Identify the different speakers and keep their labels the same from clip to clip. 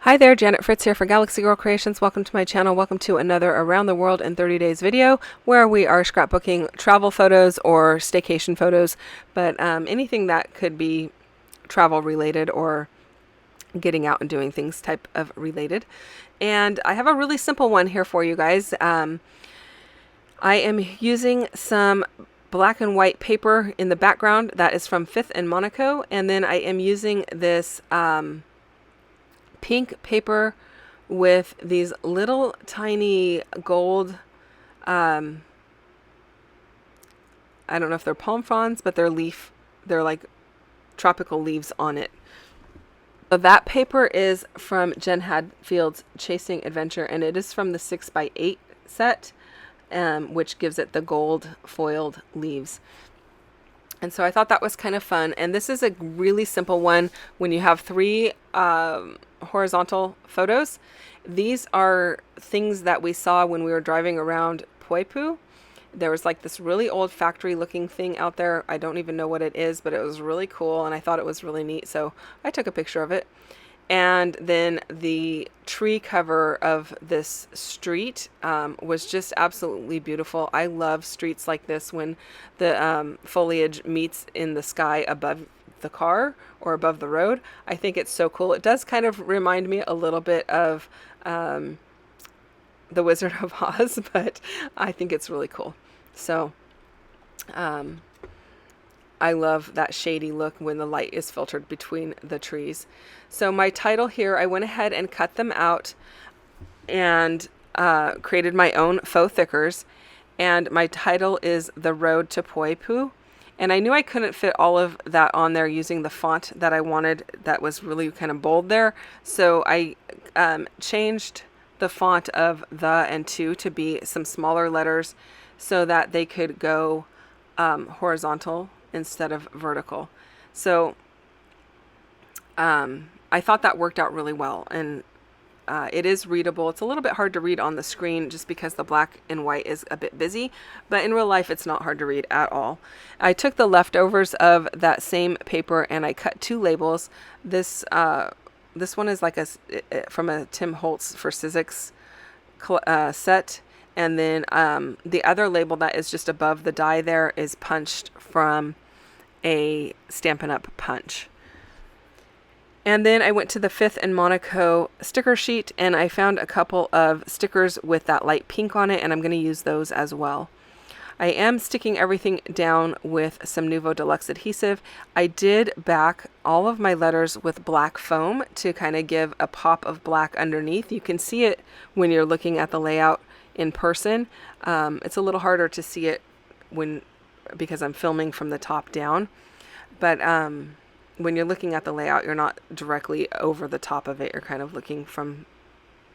Speaker 1: Hi there, Janet Fritz here for Galaxy Girl Creations. Welcome to my channel. Welcome to another Around the World in 30 Days video where we are scrapbooking travel photos or staycation photos, but anything that could be travel related or getting out and doing things type of related. And I have a really simple one here for you guys. I am using some black and white paper in the background that is from Fifth and Monaco, and then I am using this pink paper with these little tiny gold, I don't know if they're palm fronds, but they're like tropical leaves on it. So that paper is from Jen Hadfield's Chasing Adventure, and it is from the 6x8 set, which gives it the gold foiled leaves. And so I thought that was kind of fun. And this is a really simple one when you have three horizontal photos. These are things that we saw when we were driving around Poipu. There was like this really old factory looking thing out there. I don't even know what it is, but it was really cool and I thought it was really neat. So I took a picture of it. And then the tree cover of this street was just absolutely beautiful. I love streets like this when the foliage meets in the sky above the car or above the road. I think it's so cool. It does kind of remind me a little bit of The Wizard of Oz, but I think it's really cool. So I love that shady look when the light is filtered between the trees. So my title here, I went ahead and cut them out and created my own faux thickers. And my title is The Road to Poipu. And I knew I couldn't fit all of that on there using the font that I wanted that was really kind of bold there. So I changed the font of the and to be some smaller letters so that they could go horizontal instead of vertical. So I thought that worked out really well, and it is readable. It's a little bit hard to read on the screen just because the black and white is a bit busy, but in real life it's not hard to read at all. I took the leftovers of that same paper and I cut two labels. This one is like from a Tim Holtz for Sizzix set. And then the other label that is just above the die there is punched from a Stampin' Up! Punch. And then I went to the Fifth and Monaco sticker sheet and I found a couple of stickers with that light pink on it, and I'm going to use those as well. I am sticking everything down with some Nuvo Deluxe adhesive. I did back all of my letters with black foam to kind of give a pop of black underneath. You can see it when you're looking at the layout in person. It's a little harder to see it because I'm filming from the top down, but when you're looking at the layout, you're not directly over the top of it. You're kind of looking from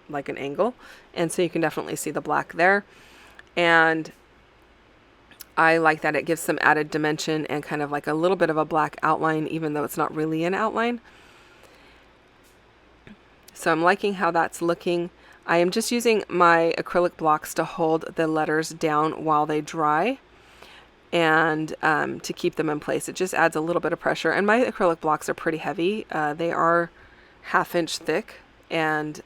Speaker 1: like an angle, and so you can definitely see the black there. And I like that it gives some added dimension and kind of like a little bit of a black outline, even though it's not really an outline. So I'm liking how that's looking. I am just using my acrylic blocks to hold the letters down while they dry and to keep them in place. It just adds a little bit of pressure, and my acrylic blocks are pretty heavy. They are 1/2 inch thick, and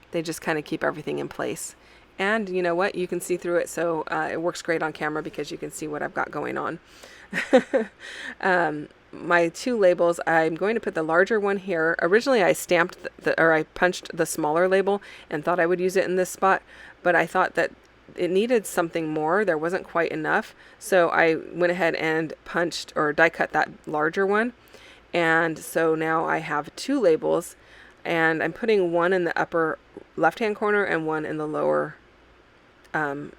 Speaker 1: they just kind of keep everything in place. And you know what? You can see through it, so it works great on camera because you can see what I've got going on. My two labels, I'm going to put the larger one here. Originally I stamped I punched the smaller label and thought I would use it in this spot, but I thought that it needed something more. There wasn't quite enough. So I went ahead and punched or die cut that larger one. And so now I have two labels, and I'm putting one in the upper left-hand corner and one in the lower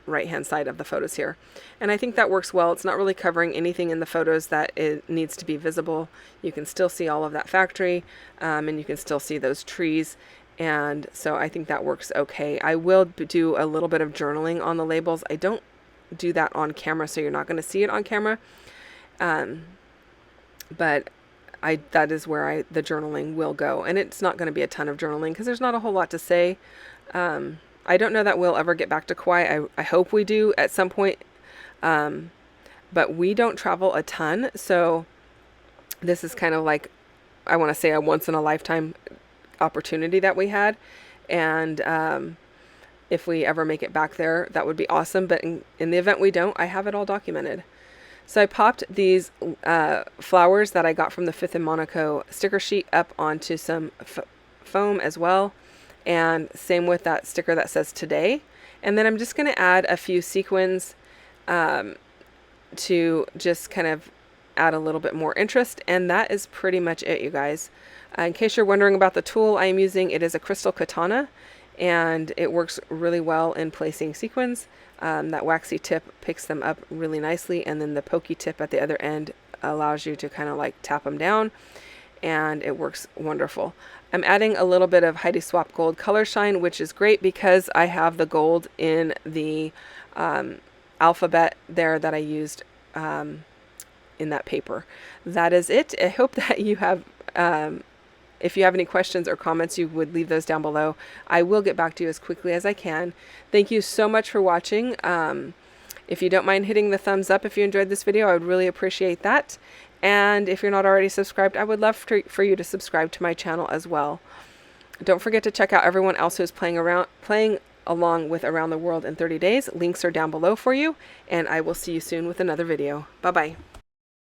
Speaker 1: right-hand side of the photos here. And I think that works well. It's not really covering anything in the photos that it needs to be visible. You can still see all of that factory, and you can still see those trees. And so I think that works okay. I will do a little bit of journaling on the labels. I don't do that on camera, so you're not going to see it on camera. But that is where the journaling will go. And it's not going to be a ton of journaling because there's not a whole lot to say. I don't know that we'll ever get back to Kauai. I hope we do at some point. But we don't travel a ton. So this is kind of like, I want to say, a once in a lifetime opportunity that we had. And if we ever make it back there, that would be awesome. But in the event we don't, I have it all documented. So I popped these flowers that I got from the 5th in Monaco sticker sheet up onto some foam as well. And same with that sticker that says today. And then I'm just going to add a few sequins to just kind of add a little bit more interest. And that is pretty much it, you guys. In case you're wondering about the tool I am using, it is a crystal katana. And it works really well in placing sequins. That waxy tip picks them up really nicely, and then the pokey tip at the other end allows you to kind of like tap them down, and it works wonderful. I'm adding a little bit of Heidi Swap Gold Color Shine, which is great because I have the gold in the alphabet there that I used in that paper. That is it. I hope that you have... if you have any questions or comments, you would leave those down below. I will get back to you as quickly as I can. Thank you so much for watching. If you don't mind hitting the thumbs up if you enjoyed this video, I would really appreciate that. And if you're not already subscribed, I would love for you to subscribe to my channel as well. Don't forget to check out everyone else who's playing along with Around the World in 30 Days. Links are down below for you, and I will see you soon with another video. Bye-bye.